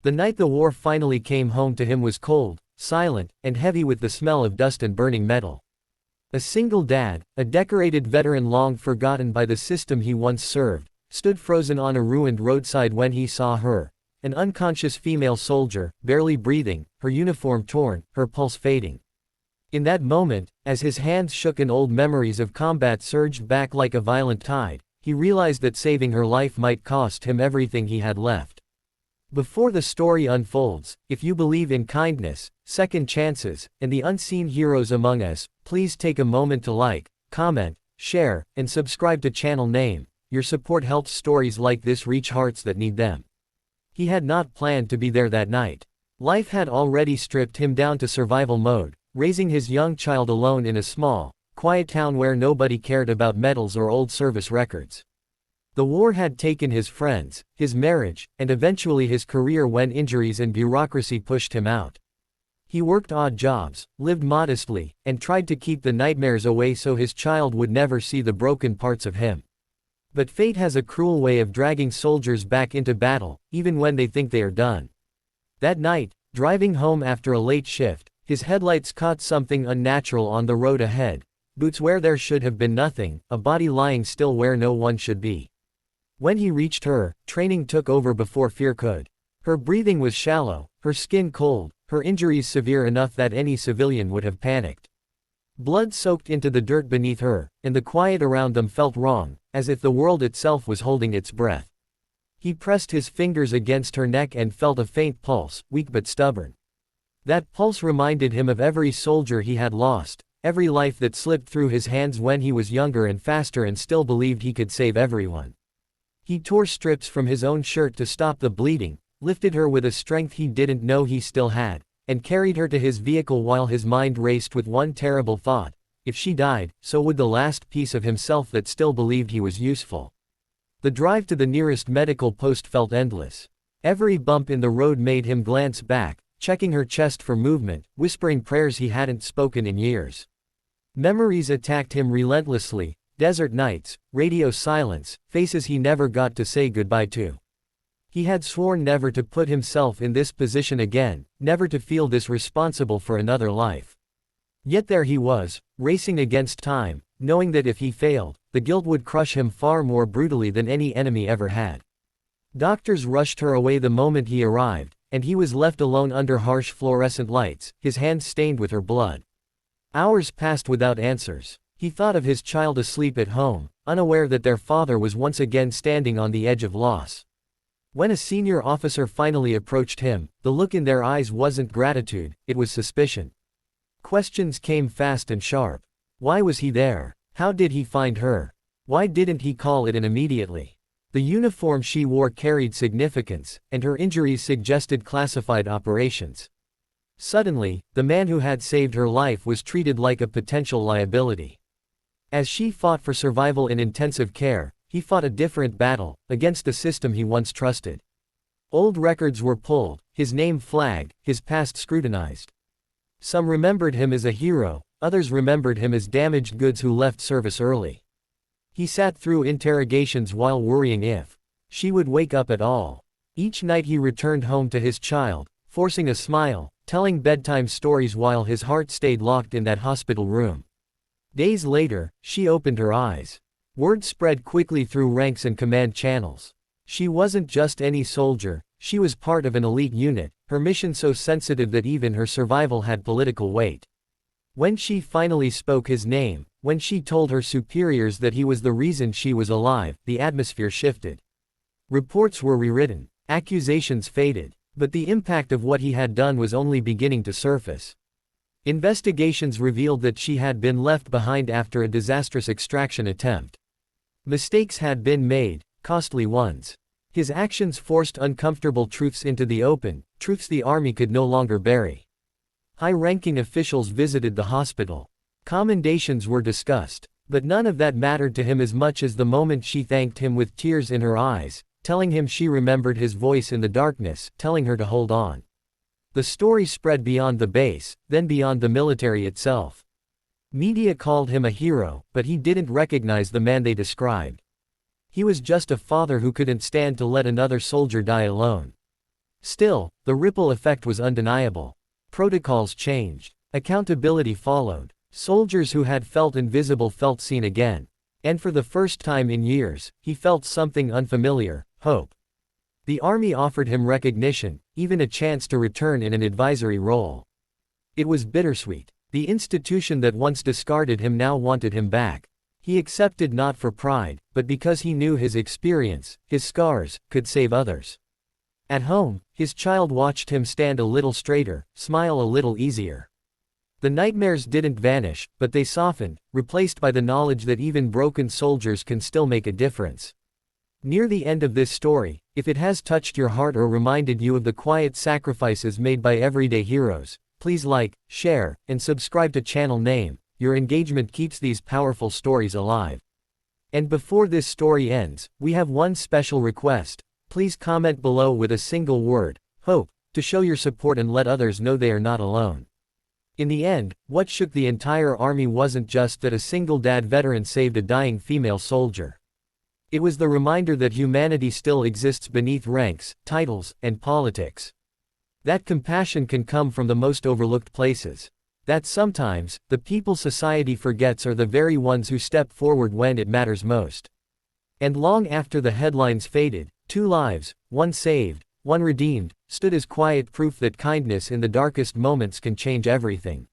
The night the war finally came home to him was cold, silent, and heavy with the smell of dust and burning metal. A single dad, a decorated veteran long forgotten by the system he once served, stood frozen on a ruined roadside when he saw her, an unconscious female soldier, barely breathing, her uniform torn, her pulse fading. In that moment, as his hands shook and old memories of combat surged back like a violent tide, he realized that saving her life might cost him everything he had left. Before the story unfolds, if you believe in kindness, second chances, and the unseen heroes among us, please take a moment to like, comment, share, and subscribe to channel name. Your support helps stories like this reach hearts that need them. He had not planned to be there that night. Life had already stripped him down to survival mode, raising his young child alone in a small, quiet town where nobody cared about medals or old service records. The war had taken his friends, his marriage, and eventually his career when injuries and bureaucracy pushed him out. He worked odd jobs, lived modestly, and tried to keep the nightmares away so his child would never see the broken parts of him. But fate has a cruel way of dragging soldiers back into battle, even when they think they are done. That night, driving home after a late shift, his headlights caught something unnatural on the road ahead. Boots where there should have been nothing, a body lying still where no one should be. When he reached her, training took over before fear could. Her breathing was shallow, her skin cold, her injuries severe enough that any civilian would have panicked. Blood soaked into the dirt beneath her, and the quiet around them felt wrong, as if the world itself was holding its breath. He pressed his fingers against her neck and felt a faint pulse, weak but stubborn. That pulse reminded him of every soldier he had lost, every life that slipped through his hands when he was younger and faster and still believed he could save everyone. He tore strips from his own shirt to stop the bleeding, lifted her with a strength he didn't know he still had, and carried her to his vehicle while his mind raced with one terrible thought: if she died, so would the last piece of himself that still believed he was useful. The drive to the nearest medical post felt endless. Every bump in the road made him glance back, checking her chest for movement, whispering prayers he hadn't spoken in years. Memories attacked him relentlessly: desert nights, radio silence, faces he never got to say goodbye to. He had sworn never to put himself in this position again, never to feel this responsible for another life. Yet there he was, racing against time, knowing that if he failed, the guilt would crush him far more brutally than any enemy ever had. Doctors rushed her away the moment he arrived, and he was left alone under harsh fluorescent lights, his hands stained with her blood. Hours passed without answers. He thought of his child asleep at home, unaware that their father was once again standing on the edge of loss. When a senior officer finally approached him, the look in their eyes wasn't gratitude, it was suspicion. Questions came fast and sharp. Why was he there? How did he find her? Why didn't he call it in immediately? The uniform she wore carried significance, and her injuries suggested classified operations. Suddenly, the man who had saved her life was treated like a potential liability. As she fought for survival in intensive care, he fought a different battle, against the system he once trusted. Old records were pulled, his name flagged, his past scrutinized. Some remembered him as a hero, others remembered him as damaged goods who left service early. He sat through interrogations while worrying if she would wake up at all. Each night he returned home to his child, forcing a smile, telling bedtime stories while his heart stayed locked in that hospital room. Days later, she opened her eyes. Word spread quickly through ranks and command channels. She wasn't just any soldier, she was part of an elite unit, her mission so sensitive that even her survival had political weight. When she finally spoke his name, when she told her superiors that he was the reason she was alive, the atmosphere shifted. Reports were rewritten, accusations faded, but the impact of what he had done was only beginning to surface. Investigations revealed that she had been left behind after a disastrous extraction attempt. Mistakes had been made, costly ones. His actions forced uncomfortable truths into the open, truths the army could no longer bury. High-ranking officials visited the hospital. Commendations were discussed, but none of that mattered to him as much as the moment she thanked him with tears in her eyes, telling him she remembered his voice in the darkness, telling her to hold on. The story spread beyond the base, then beyond the military itself. Media called him a hero, but he didn't recognize the man they described. He was just a father who couldn't stand to let another soldier die alone. Still, the ripple effect was undeniable. Protocols changed. Accountability followed. Soldiers who had felt invisible felt seen again. And for the first time in years, he felt something unfamiliar: hope. The army offered him recognition, even a chance to return in an advisory role. It was bittersweet. The institution that once discarded him now wanted him back. He accepted not for pride, but because he knew his experience, his scars, could save others. At home, his child watched him stand a little straighter, smile a little easier. The nightmares didn't vanish, but they softened, replaced by the knowledge that even broken soldiers can still make a difference. Near the end of this story, if it has touched your heart or reminded you of the quiet sacrifices made by everyday heroes, please like, share, and subscribe to channel name. Your engagement keeps these powerful stories alive. And before this story ends, we have one special request. Please comment below with a single word, hope, to show your support and let others know they are not alone. In the end, what shook the entire army wasn't just that a single dad veteran saved a dying female soldier. It was the reminder that humanity still exists beneath ranks, titles, and politics. That compassion can come from the most overlooked places. That sometimes, the people society forgets are the very ones who step forward when it matters most. And long after the headlines faded, 2 lives, one saved, one redeemed, stood as quiet proof that kindness in the darkest moments can change everything.